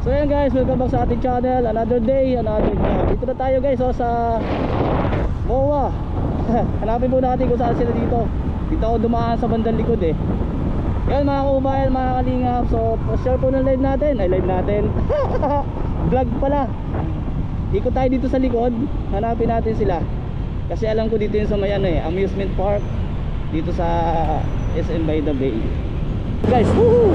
So ayan guys, welcome back sa ating channel. Another day, another vlog. Dito na tayo guys, sa MOA. Hanapin po natin kung saan sila dito. Dito ako dumaan sa bandang likod eh. Yan mga kaubayan, mga kalingap. So share po ng live natin. Ay live natin. Vlog pala. Ikot tayo dito sa likod. Hanapin natin sila. Kasi alam ko dito yung sa may amusement park. Dito sa SM by the Bay. Guys, woohoo!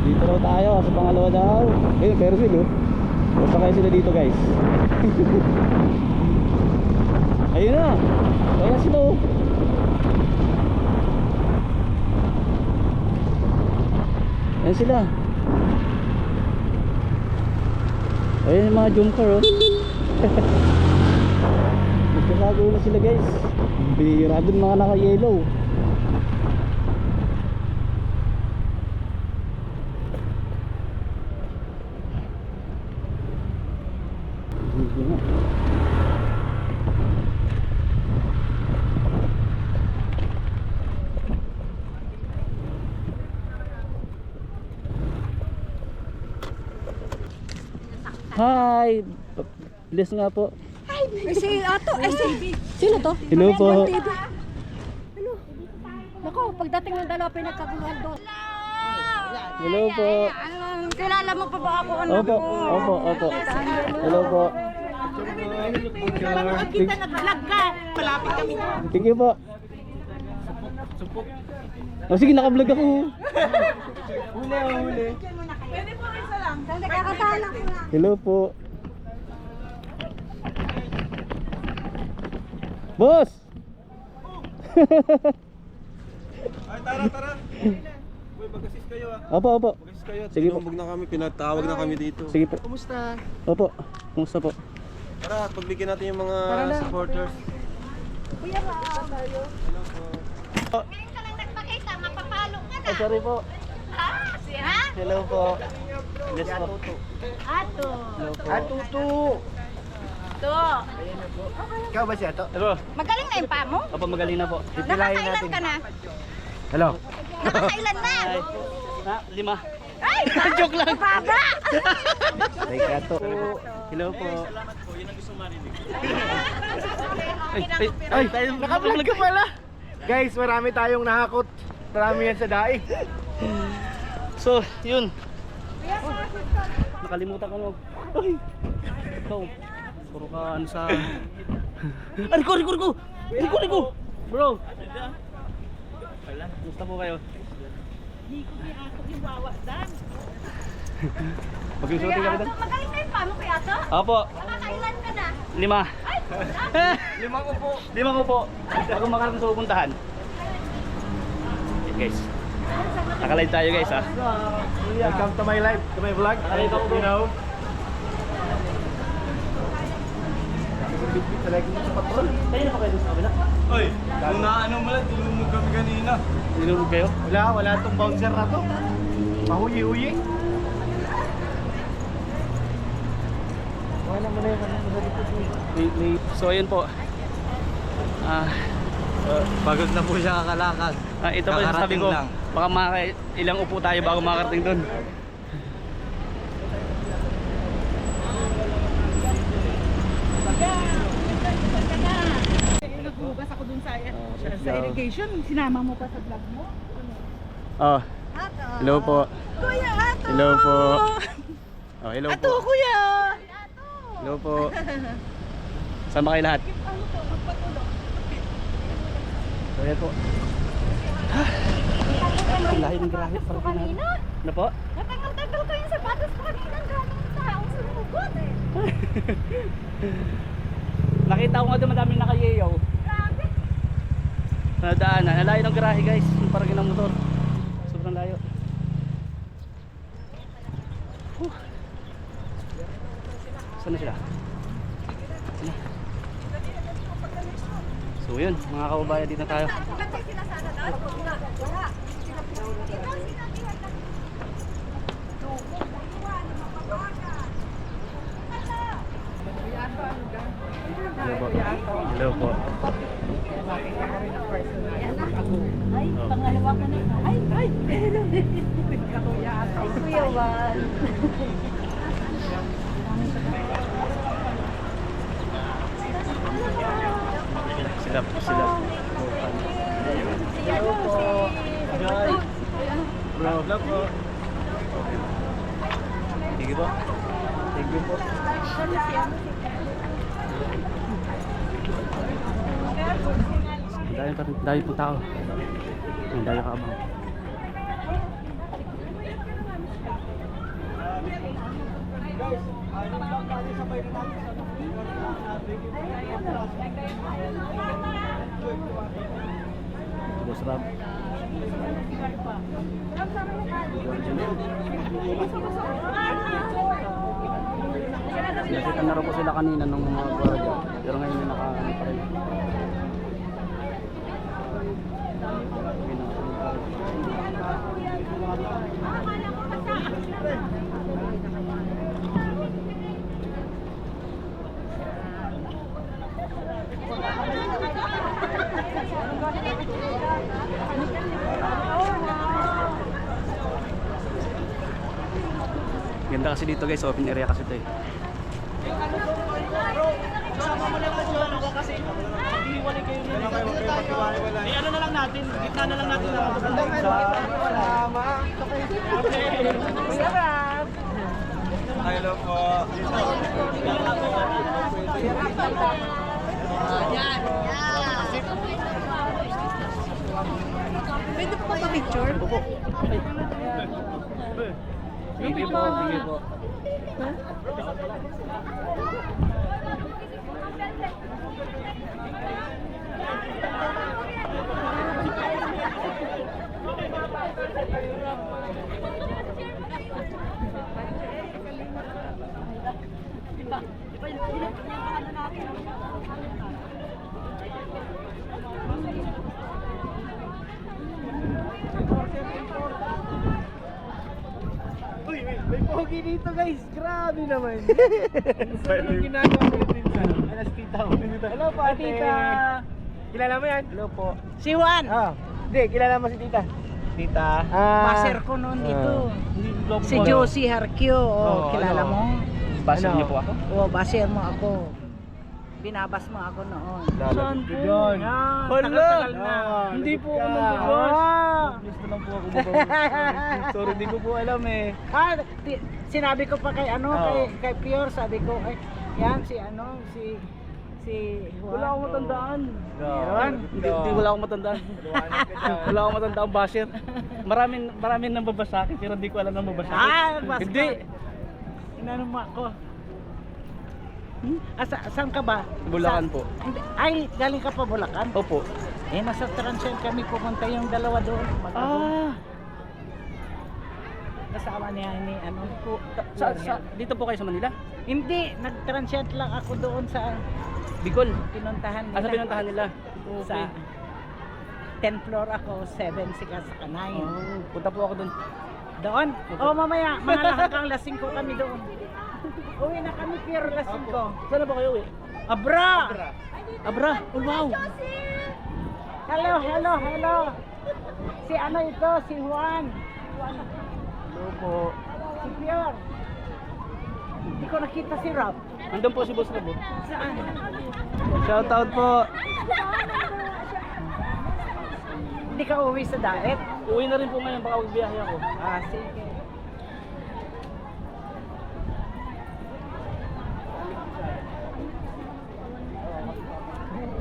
Dito raw tayo sa pangalawa daw. Ayun, pero sila basta kayo sila dito guys. Ayun na. Kaya sila Ayun sila. Ayun yung mga jumper Nagkakago na sila guys. Bihira dun mga naka-yellow. Hi! Bless nga po. Ay, si Ato, ay sino to? Hello po. Ano? Nako, pagdating ng dalawa pinagkaguluhan doon. Hello po. Kilala mo pa ba ako? Opo, opo, opo. Hello po. Kita nag-vlog ka. Malapit kami na. Thank you po. Oh, sige, naka-vlog ako. Huli. Pwede po isa lang. Nakakatala ko na. Hello po. Boss! Ay, tara. Uy, mag-assist kayo Opo, opo. Mag-assist kayo. Sige po. Tinumbog na kami, pinatawag na kami dito. Sige po. Kumusta? Opo. Kumusta po? Tara, pagbigyan natin yung mga supporters. Kuya ba? Ngayon ka lang nagpakita, mapapalo ka na. Oh, sorry po. Ha? Ha? Hello po. Bless po. Ato. Hello po. Atutu! To. Ikaw ba siya to? Hello. Magaling na yung pa mo? Opo, magaling na po. Nakakailan ka na? Hello. Nakakailan na? Hi. Na, 5. Ay! Joke lang. Baba! Ay, kato. Hello po. Ay, naka-vlog ka pala. Guys, marami tayong nahakot. Marami yan sa daig. So, yun. Nakalimutan ko mag... Ay! Ikaw. Puro ka ano sa... Ah, Rico! Bro! Gusto po kayo? Mag-shooting kami doon? Magaling na yung pa mo, Kuya Ato? Opo, Nakakailan ka na? 5. Ay! 5 ko po. 5 ko po. Bago makarating sa pupuntahan. Okay, guys. Nakalive tayo guys ha. Welcome to my life, to my vlog. You know. Tayo na pa kayo sa kabila? Oy, kung naano mo lang, tinumog kami kanina. Dinumog kayo? Wala tong bouncer na to. Mahuyi-huyi. Wala mo na yun, So ayun po. Pagod na po siya kakalakad. Ito po yung sabi ko. Baka ilang upo tayo bago makarating doon. Naghugas ako dun sa irrigation. Sinama mo pa sa vlog mo. Oh. Hello po. Kuya Ato! Hello po. Oh, hello Ato, po. kuya! Hello po. Sama kayo lahat. So yan po. Lahi ng grahe pa rin. Ano po? Natagal-tagal ko yung sapatos ko kanina. Galing taong sumugod eh. Nakita ko nga doon madaming nakayeyaw. Grabe. Sa daanan. Nalayo ng garahe guys. Yung parang ng motor. Sobrang layo. Saan na sila? Saan na? So yun, mga kababayan, dito na tayo. Hello po. Hello po. Ay, pangalawa ko na. Ay, hello. Kuya Ato. Kuya naman. Sila. Hello po. Bro, vlog po. Sige po. Thank you po. Dahil po tao. Dahil ka abang. Boss Rob. Nakita na rin po sila kanina nung mga gwardiya. Pero ngayon yung naka-ano pa rin. Ganda kasi dito guys, open area kasi ito eh. Ano na lang natin, gitna na lang natin. Hello po. Pwede po ba picture? Sige po, sige po. Uy, may pogi dito guys. Grabe naman. Anong ginagawa mo yung pinsan? Alas tita mo. Hello po, tita. Kilala mo yan? Hello po. Si Juan. Hindi, kilala mo si tita. Tita. Baser ko noon dito. Si Josie Harkyo. Oo, Kilala ano? mo? Basin Ano? niyo po ako? Oo, baser mo ako. Binabas mo ako noon. Saan po? Yan. Yan, Hala! tagal-tagal na. Hindi po ako nag-boss. Please na lang po ako mabawas. Sorry, hindi ko po alam eh. Sinabi ko pa kay ano, Oo. kay Pure, sabi ko, ay, yan si ano, si Juan. Wala akong matandaan. Meron? Hindi wala akong matandaan. Wala akong matandaan basher. Maraming nambabas sa akin pero hindi ko alam nang babasa. Nagbasa Hindi. ka. Inano mo ako. Saan ka ba? Bulacan po. Hindi. Ay, galing ka pa Bulacan? Opo. Eh, nasa Transient kami pumunta yung dalawa doon. Kasama niya ni ano po. Dito po kayo sa Manila? Hindi, nag-transient lang ako doon sa Bicol. pinuntahan nila. Sa pinuntahan nila. Sa 10th floor ako, 7, sika sa 9. Punta po ako doon. Doon? Oo, mamaya, mga lahakang lasing ko kami doon. Uwi na kami, pero lasing ko. Saan na ba kayo eh? Abra! Abra. Oh, wow. Hello. Si ano ito, si Juan. Hello po. Si Pierre. Hindi ko nakita si Rob. Nandun po si Boss Rob. Saan? Shout out po. Hindi ka uwi sa daet? Uwi na rin po ngayon, baka magbiyahe ako. Sige.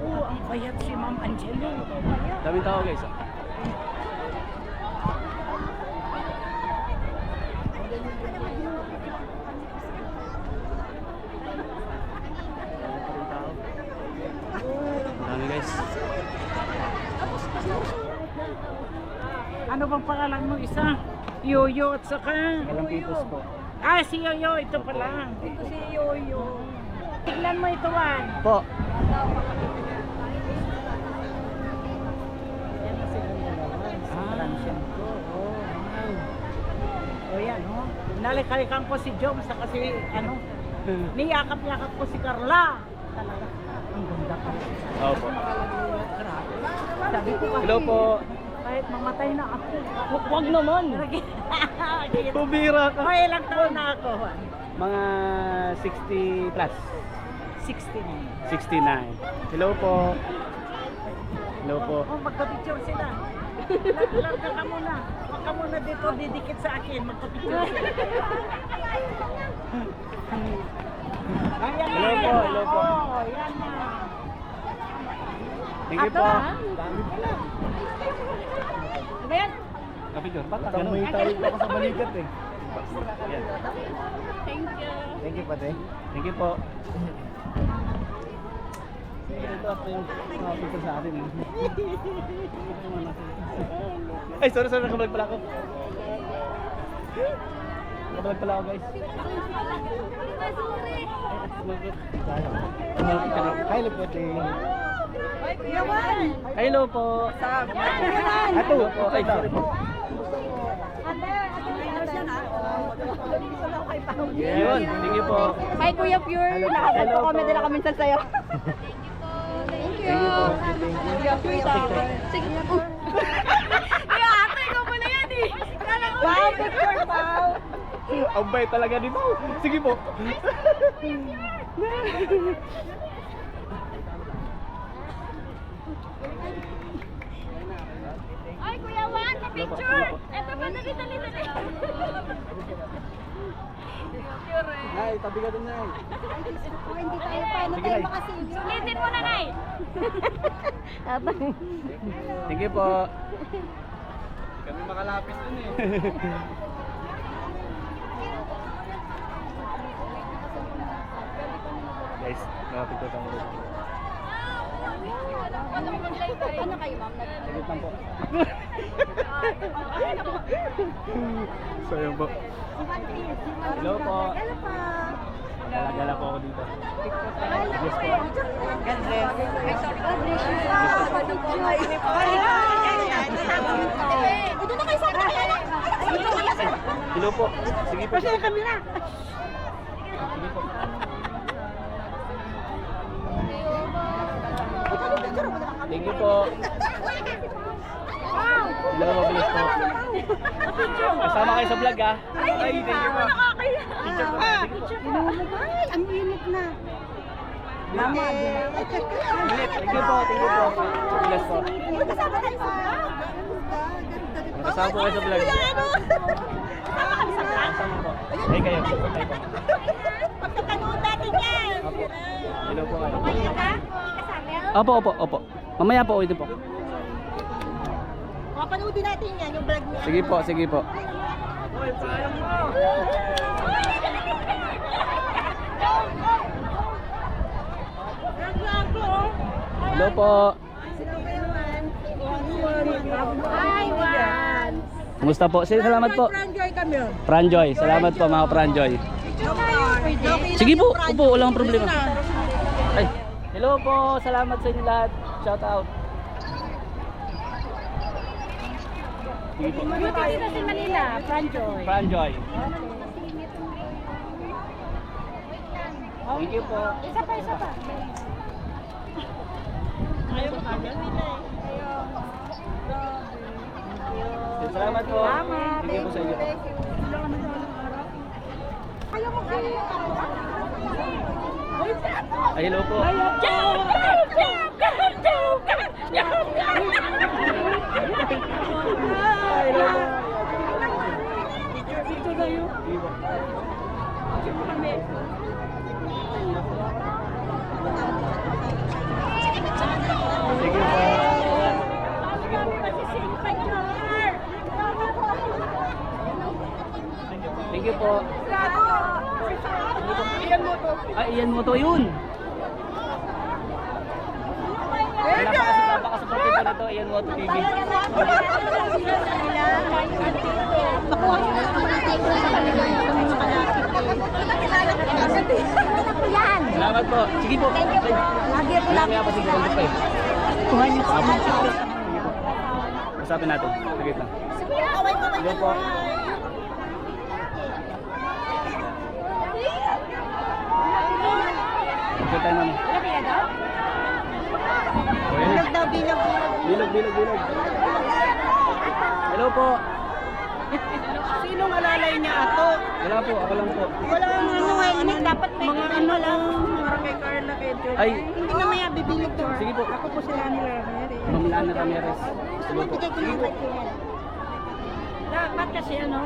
Oo, ang bayat si Ma'am Angelo. Daming tao guys. Ah. Dami guys. Ano bang pangalan mo isa? Yoyo at saka? Walang pitos po. Si Yoyo, ito pala. Ito si Yoyo. Tignan mo ito, Juan. Po. Yan na sila dalawa. Transient ko. O yan, oh. Nalikalikan ko si Jom sa kasi ano, niyakap-yakap ko si Carla. Talaga, ang ganda ka. Opo. Sabi ko kasi, Hello po. ay kahit mamatay na ako. Wag naman. Pumira ka. May ilang taon na ako. Mga 60 plus. 69. 69. Hello po. Hello po. Oh, magka-picture sila. Larga ka muna. Huwag ka muna dito, didikit sa akin. Magka-picture sila. Ayan na, Hello po, ayan na. hello po. Oh, yan na. Thank you po. Dami pala. Ano yan? Kapicture, ba't Tang may tayo pa ako sa balikat eh. Yan. Thank you, pate. Thank you po. Ito ako yung picture sa atin. Ay, sorry, nakablog pala ako. Nakablog pala ako, guys. Hello, pate. Hello po. Ato po. Ay, sorry po. Yun, thank you po. Hi Kuya Pure, nakasal po kami, dala kami sa'yo. Thank you. Thank you po. Kuya Pure Tower. Sige po. Kaya ate, ikaw pala yan eh. Wow, picture pao. Ang bait talaga ni Mau. Sige po. Ay, Kuya Juan, picture. Ito pa, dali. Nay, tabi ka dun, Nay. Hindi tayo paano Sige, tayo Nay. makasingin. Sulitin mo na, Nay. Thank you po. Kami makalapit dun eh. Guys, nakapicture tayo. Ano kayo, ma'am? Saglit lang po. So yun po. Hello po. Hello pa. Gala-gala po ako dito. Yes po. God bless you. Ito na kayo sa akin. Hello po. Sige po. Sige kami na. Sige po. Thank you po. Hello, mabilis po. Kasama kayo sa vlog ah. Ay, thank you po. Picture po. Ay, ang init na. Mama. Thank you po. Thank you po. Mabilis po. Kasama tayo sa Kasama po kayo sa vlog. Kasama kami sa vlog. Kasama po. Ay kayo. Ay po. Pagkakanood natin yan. Opo. Hello po kayo. Mamaya ka? Kasama? Opo. Mamaya po, ito po. Mapanoodin natin yan, yung vlog niya. Sige po. Hello po. Hi, Juan. Kumusta po? Salamat po. Franjoy kami. Franjoy. Salamat po mga Franjoy. Sige po. Upo, walang problema. Ay, hello po. Salamat sa inyo lahat. Shout out. Sige po. Dito sa Manila, Franjoy. Franjoy. Thank you po. Isa pa. Salamat po. Salamat. Thank you po sa inyo. Ayaw mo kayo. Ay, hello po. Sige po. Thank you po. Iyan mo to yun. Napaka-supportive ko nito, Iyan mo to TV. Salamat po. Sige po. Lagi po lang. Kaya pa sige po. Kuha niyo sa amin. Usapin natin. Sige lang. Kaway-kaway. Hello po. Okay tayo mami. Bilog daw, bilog. Bilog. Hello po. Sinong alalay niya ato? Wala po, ako lang po. Wala ang ano, dapat may mga ano lang. Para kay Carla, kay Joe. Ay. Hindi na maya, bibilog to. Sige po. Ako po sila nila. Ma'am Lana Ramirez. Hello po. Dapat kasi ano.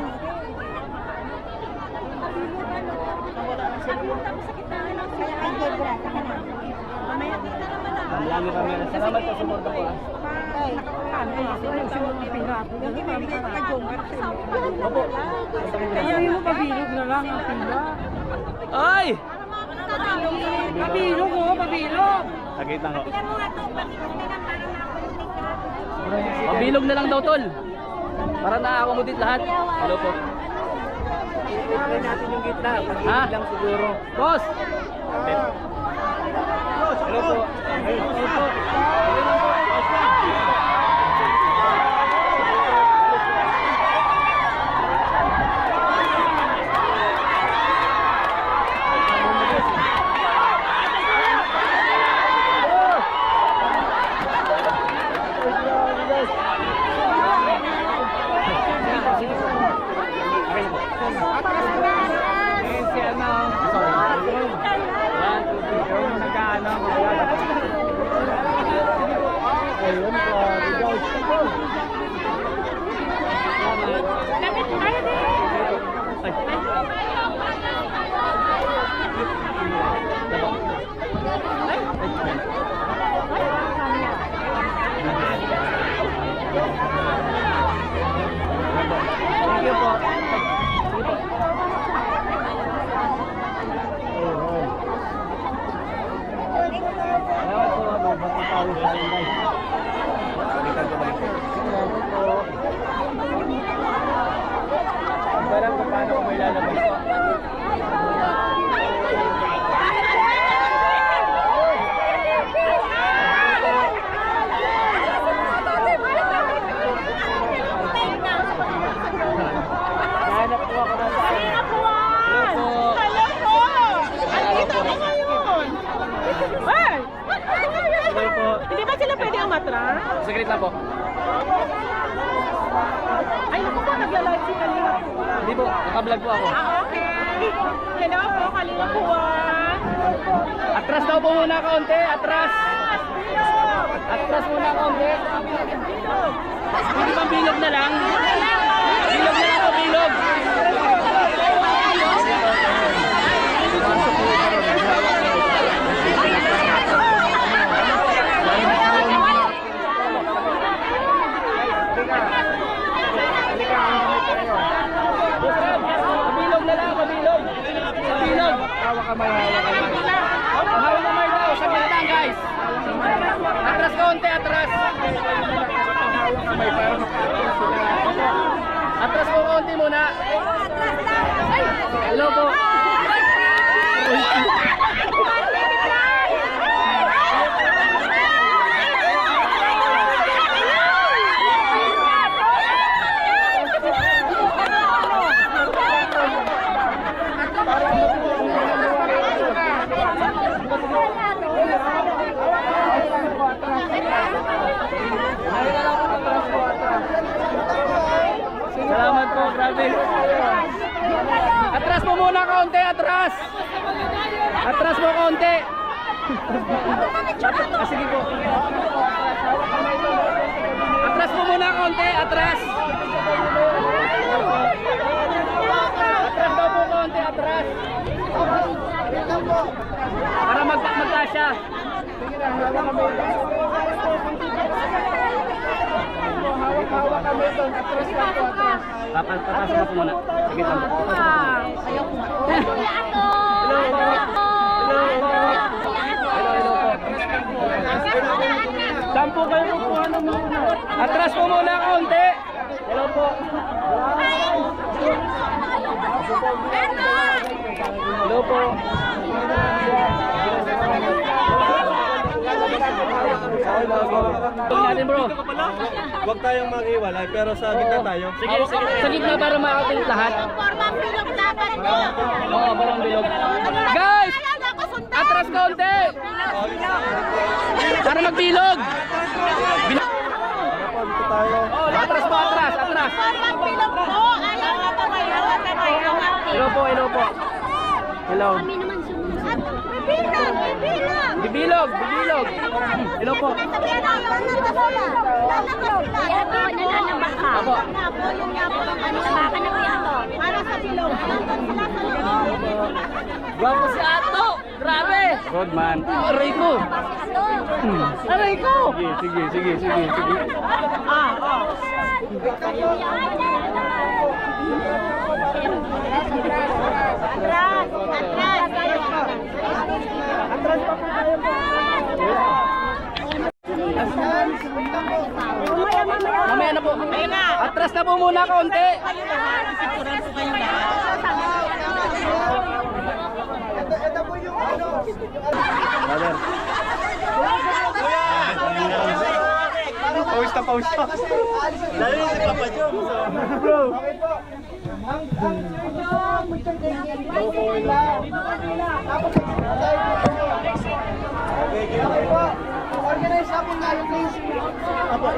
Ma'am Lana Ramirez. Salamat po, suporta po. Opo. Kaya mo pabilog na lang ang pila. Ay! Pabilog oh, pabilog. Nakita ko. Mabilog na lang daw, tol. Para na-accommodate lahat. Hello po. Try natin yung gitna. Ha? Pag lang siguro. Boss! Hello po. Hello po. Alam kung paano ko may lalabas. Nahanap po ako ng Hindi ba sila pwede umatras? Saglit lang po. Ay, naku po, nagla-live si Kalinga Puwan. Hindi po, naka-vlog po ako. Okay. Hello po, Kalinga Puwan. Atras daw po muna kaunti, atras. Atras muna kaunti. Hindi bang bilog na lang? Bilog na lang o bilog? Mabilog na lang, mabilog. Mabilog. Hawa kamay, hawa kamay. Hawak kamay daw, sa gitna guys. Atras kaunti, atras. Hawa kamay para makakita sila. Atras po kaunti muna. Hello po. Salamat po, grabe. Atras mo muna kaunti, atras. Atras mo kaunti. Sige po. Atras mo muna kaunti, atras. Atras daw po kaunti, atras. Para magkasya. Hawa kami doon. Atras lang po, atras. Patas mo po muna. Sige lang. Ayaw ko nga. Hello po. Hello po. Hello po. Saan po kayo kukuha ng muna? Atras po muna kaunti. Hello po. Hello po. Natin bro. Huwag tayong mag-iwalay, pero sa gitna tayo. Sige, sa gitna para makakapilit lahat. Formang bilog dapat po. Oo, parang bilog. Guys! Atras kaunti! Para magbilog! Dito tayo. Atras po, atras, atras! labas. Magpilog po. Ayaw nga kamay. Hello po, hello po. Hello. Kami naman sumunod. Bibilog! Bibilog! Bibilog, bibilog. Hello po. Sabihan na, lalakas sila. Yato, nananabak ka. Apo. Yapo, yung yapo. Ano sa baka na yato? Para sa bilog. Nandun sila sa loob. Gwapo si Ato. Grabe. Rodman. Aray ko. Aray ko. Sige, sige, sige, sige. Atras! Atras! Atras pa po tayo po. Mamaya na po. Atras na po muna kaunti. Ito po yung ano. Brother. Pause na, pause na. Lalo yung si Papa Jom. Bro. Okay po. Ang okay po. Organize na po tayo, please. Apo.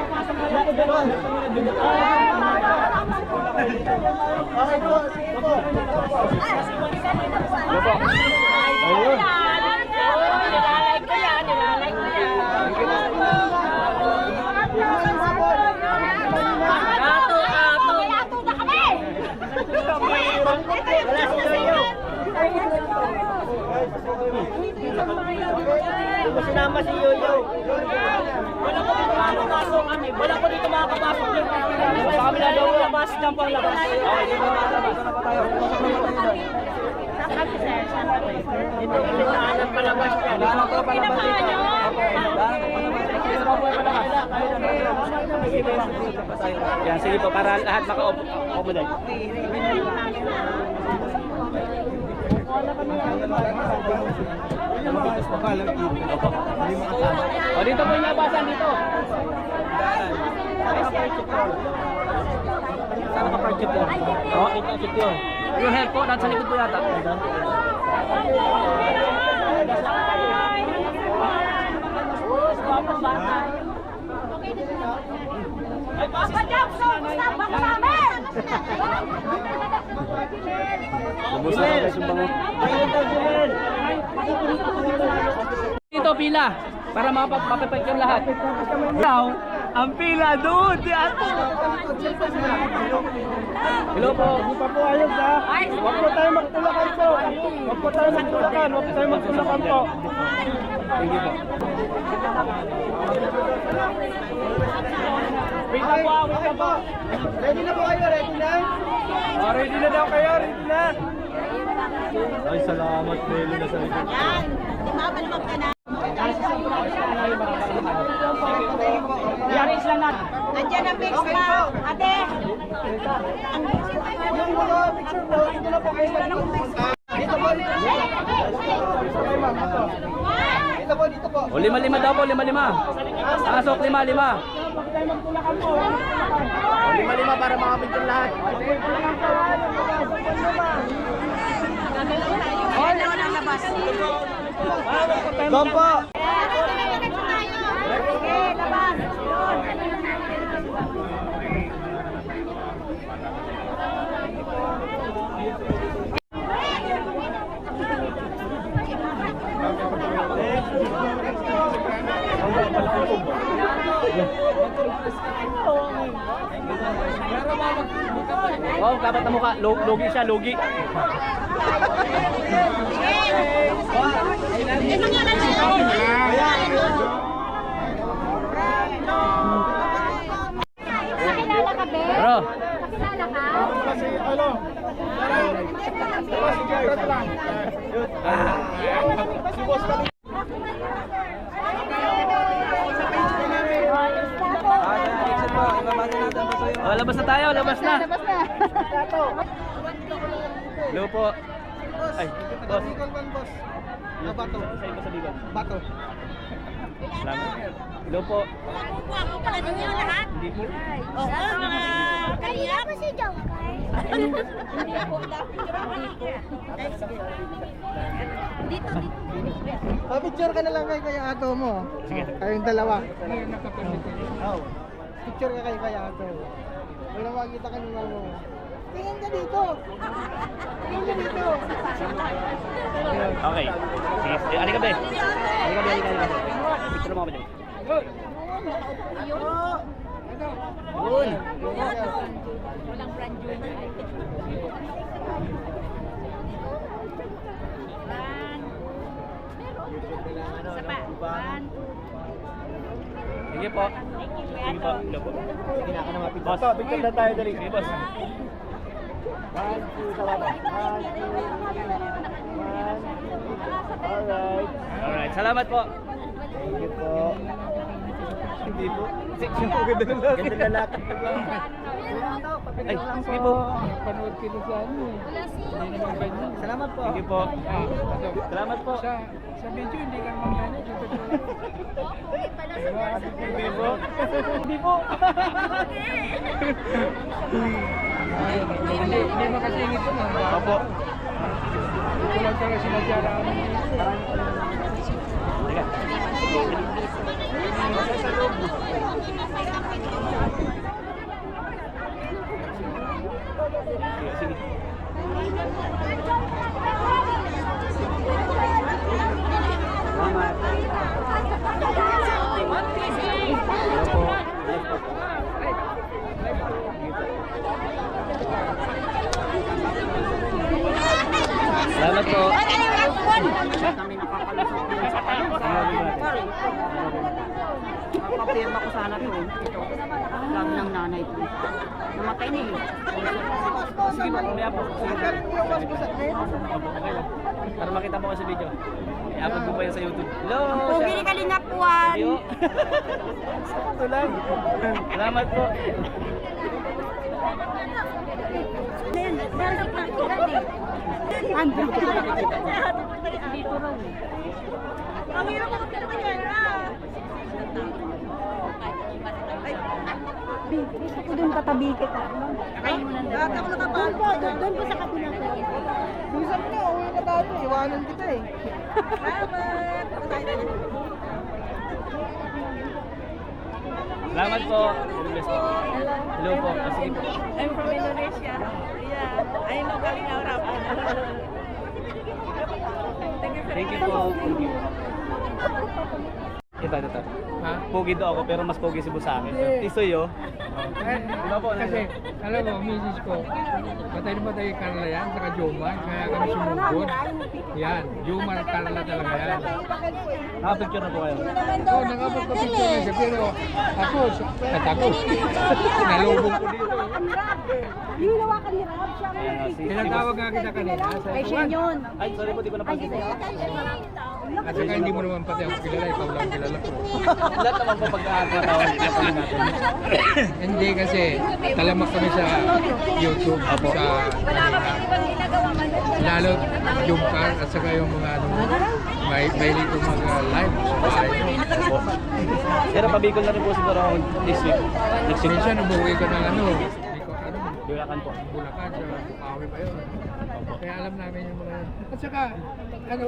Okay po. Sige po. Nilalike ko yan, nilalike ko yan. Ato, ato. Ato na kami. Ito yung gusto sa inyo. Sinama si Yoyo. Wala ko dito makakapasok kami. Wala ko dito makakapasok. Sa kami na daw labas ng panglabas. Okay, dito labas. Ito yung pinaanan palabas yan. Yan, sige po, para lahat maka-accommodate. O, dito po yung labasan, dito. Saan naka-park jeep yun? Oo, jeep yun. Yung help po, nasa likod po yata. Papa Jobs, so gusto pa namin. Lubos na guys yung bango. Dito pila para mapapicture lahat. Now, ang pila doon. Hello po. Hindi pa po ayos ha. Huwag po tayo magtulakan po. Huwag po tayo magtulakan. Huwag po tayo magtulakan po. Thank you po. Wait na po, wait na po. Ready na po kayo, ready na? Ready na daw kayo, ready na. Ay, salamat, Melo na sa likod. Yan, mabalumag ka na. Yaris lang natin. Andiyan ang mix pa. Ate. Yung mga picture po, dito na po kayo. Dito po, dito po. Okay, ma'am, dito. Dito po, dito po. O, lima-lima daw po, lima-lima. Pasok, lima-lima. O, lima-lima para makapicture lahat. Ano ang labas? Doon po. Sige, labas. Wow, kapat na mukha. Logi siya, logi. Nakilala ka, Be? Bro. Nakilala ka? Kasi ano? Si Gerard lang. Si boss kami. O, labas na tayo, labas na. Hello po. Ay, boss. Boss. Bato. Sa Bicol. Bato. Salamat. Hello po. Ako pala ninyo lahat? Hindi po. Oo, mga kaya pa si Jongkar. Dito. Picture ka na lang kay Kaya Ato mo. Sige. Kayong dalawa. Picture ka kay Kaya Ato. May nakakita ka ng mama mo. Tingin ka dito. Tingin ka dito. Okay. Sige, halika be. Halika be, halika. Picture mo kami dyan. Yun. Walang brand yun. Isa pa. One. Sige po. Sige po. Hello po. Sige na ka na mapit. Boss. Picture na tayo dali. Sige boss. 1, 2, sa baba. 1, 2, 1. Alright. Alright, salamat po. Thank you po. Hindi po. Ganda ng lalaki. Ganda ng lalaki. Ay, sige po. Panood kita sa ano eh. Wala si... Hindi naman ganyan. Salamat po. Sige po. Salamat po. Sa video hindi ka naman ganyan. Hindi po. Hindi po. Hindi makasingit ito. Opo. Ito lang talaga sinadya namin. Teka. Sige. Salamat po. Kami nakakalusot din sa pare. Papirma ko sana to. Ito. Lang ng nanay ko. Namatay na eh. Sige po, mamaya po. Sige po. Opo, okay lang. Para makita mo ko sa video. I-upload ko pa yan sa YouTube. Hello! Pugi ni Kalingap Juan. Yo. Ito lang. Salamat po. Ang hirap ako talaga yan, ah! Ako doon katabi kita. Kakain mo ng Lahat ako nakapag. Doon po sa kabilang. Susan mo, uwi na tayo. Iwanan kita eh. Salamat po. God bless po. Hello po. Sige po. I'm from Indonesia. Yeah. I know Kalinaw Rap. Thank you po. Thank you. Ito. Ha? Pogi daw ako pero mas pogi si Boss sa akin. Tisoy oh. Diba po? Kasi, alam mo, misis ko, patay na patay yung Carla yan, saka Jomar, kaya kami sumugod. Yan, Jomar, Carla talaga yan. Nakapicture na po kayo. Oo, nakapagpapicture na siya, pero ako, nalubog ko dito. Hinawakan ni Rab siya. Ayan, si Tinatawag nga kita kanina, sa Ay, siya yun. Ay, sorry po, di ko napansin. At saka hindi mo naman pati ako kilala, ikaw lang kilala ko. Lahat naman po pagkakatawa nila po natin. Hindi kasi, talamak kami sa YouTube, sa kanina. Lalo, yung car at saka yung mga ano, may lito mag-live sa bahay. Pero pabikol na rin po siguro ako this week. Next week. Minsan, umuwi ka ng ano, hindi ko ano, Bulacan po. Bulacan, sa Bukawi pa yun. Kaya alam namin yung mga... At saka, ano,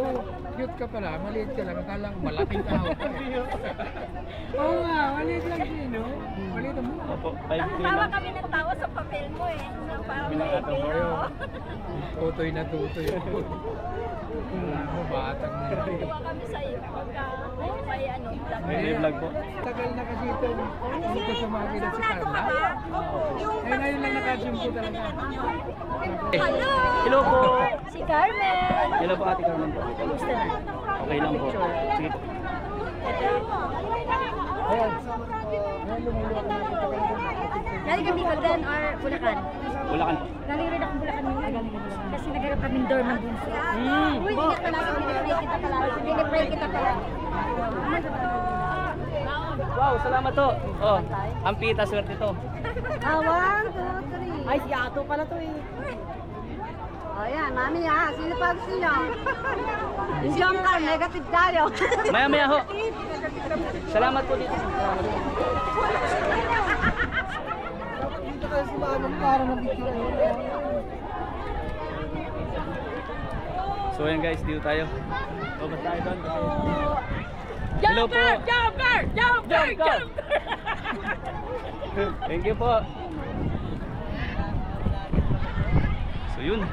cute ka pala, maliit ka lang, akala ko malaking tao ka. Oo nga, maliit lang siya, no? Maliit mo. Opo, 5 Tawa kami ng tawa sa papel mo eh. Parang Bilang may ato. video. Tutoy na tutoy. Wala mo, batang na. Tawa kami sa iyo pagka may ano, vlog. May vlog po. Tagal na kasi ito, dito sa mga kilat si Carla. Eh, ngayon lang nakasumpo talaga. Hello! Hello po. Si Carmen! Hello po, Ate Carmen po. Kamusta na? Okay lang po. Sige po. Ayan. Ayan, lumuluwag na ito. Galing kami Bicol or Bulacan? Bulacan po. Galing rin ako Bulacan yung kasi nagharap kami dorman dun sa... Uy, ingat pala. Pinipray kita pala. Pinipray kita pala. Wow, salamat to. Oh, ang pita, swerte to. 1, 2, 3. Ay, si Ato pala to eh. O yan, mami ha. Sino pa gusto nyo? Yung jump car, negative tayo. Maya ho. Salamat po dito. Salamat po. Dito tayo si Manong para mabigyan. So ayan guys, dito tayo. So basta tayo doon. Hello po. Jumper! Thank you po. So yun.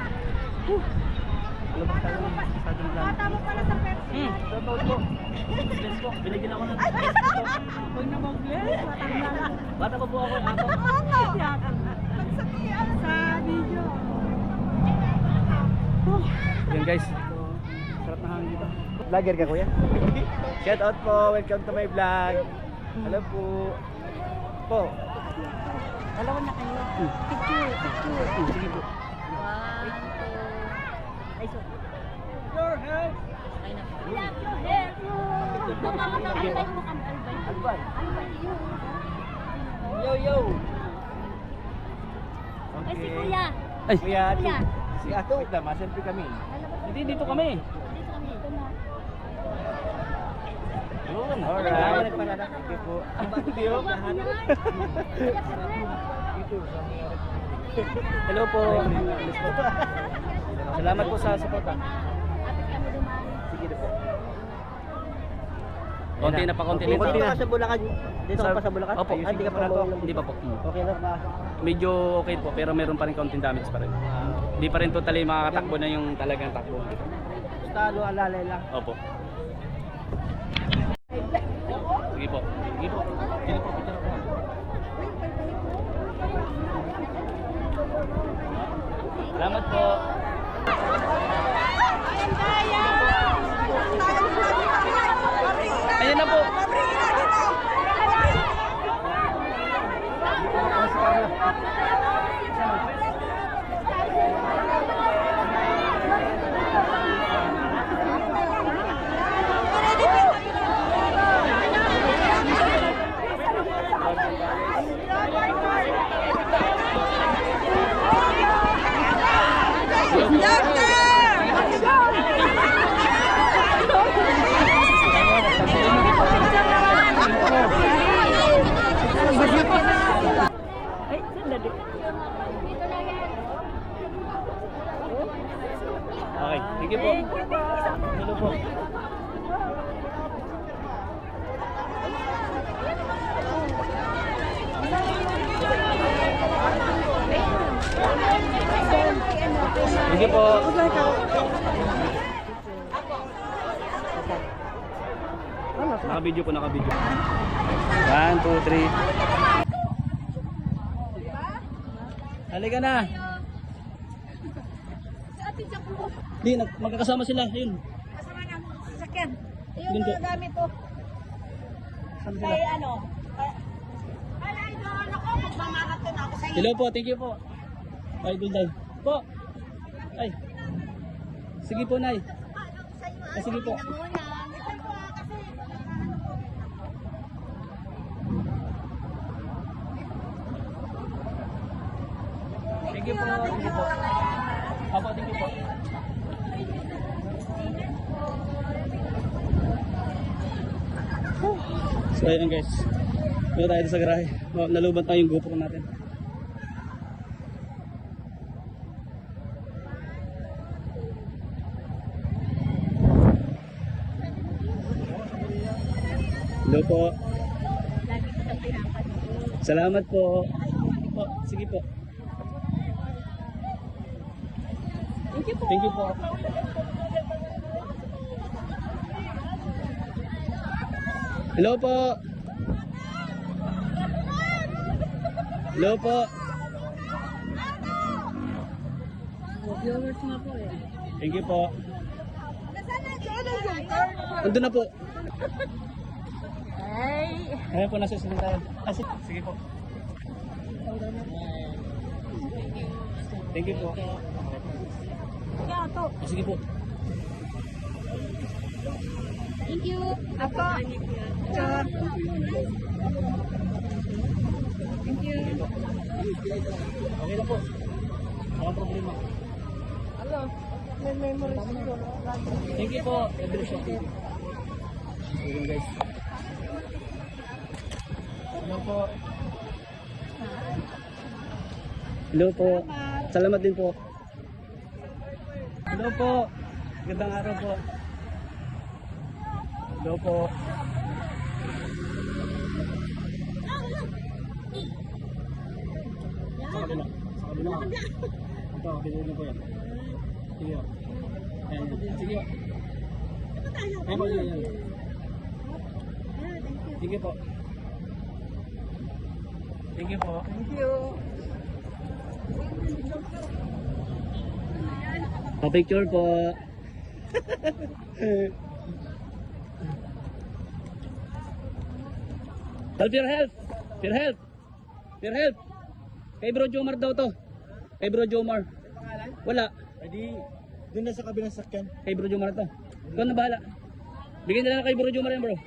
Bata mo pala sa Pepsi. Shoutout po. Let's go. Binigyan ako ng Huwag na mag-bless. bata pa po ako. Ako. Sa video. Yan guys. Sarap na hangin dito. Vlogger ka kuya? Shout out po. Welcome to my vlog. Hello po. Po. Dalawa na kayo. Picture. Sige po. 1, 2. Ay, so. Your help. Ay na. Sige po. Albay. Yo yo. Ay, si Kuya. Ay, kuya. Kuya. Si Ato. Wait lang, ma-selfie kami. Hindi, dito kami. Dito kami. Ito na. Yun. Alright. Thank you po. Hello po. Salamat po sa support. Kapit kami dumaan. Sige po. Konti na pa, konti na. Konti na sa Bulacan. Dito ka pa sa Bulacan? Opo. Hindi ka pa na to. Hindi pa po. Okay na ba? Medyo okay po, pero meron pa rin konting damage pa rin. Hindi pa rin totally makakatakbo na yung talagang takbo. Basta alalay lang. Opo. Sige po. Sige po. Sige po. Picture po. Salamat po. Ayan na po. Ay, sandali. Okay, sige po. Hello po. Sige po. Naka-video po, naka-video. 1, 2, 3. Halika na. Di, magkakasama sila. Ayun. Kasama ng sasakyan. Yung Ganito. mga gamit ko. Kasama sila. Kay ano? Ala, idol ako. Magmamarathon ako sa iyo. Hello po, thank you po. Ay, Gulday. Po. Ay. Sige po, Nay. Ay, sige po. Thank you po. Thank you po. Opo, thank you po. So ayun guys. Dito tayo sa garahe. Nalubat na yung GoPro natin. Hello po. Salamat po. Po, sige po. Thank you po. Hello po. Hello po. Viewers nga po eh. Thank you po. Andun na po. Ay. Ayan po, nasusunod tayo. Sige po. Thank you po. Kaya to. Sige po. Thank you. Ako. Sure. Thank you. Okay na po. Walang problema. Hello. May memories ko. Thank you po. Every shot. Ayun guys. Hello po. Hello po. Salamat din po. Hello po. Magandang araw po. Hello po. Sa kabila. Sa kabila. Ito, bigyan niyo po yan. Sige po. Ayan, yan. Sige po. Ayan po, yan, yan. Sige po. Sige po. Thank you. Pa-picture po. Help your health. Your health. Your health. Kay Bro Jomar daw to. Kay Bro Jomar. Wala. Pwede, doon na sa kabilang sakyan. Kay Bro Jomar to. Ikaw na bahala. Bigyan na lang kay Bro Jomar yan, bro.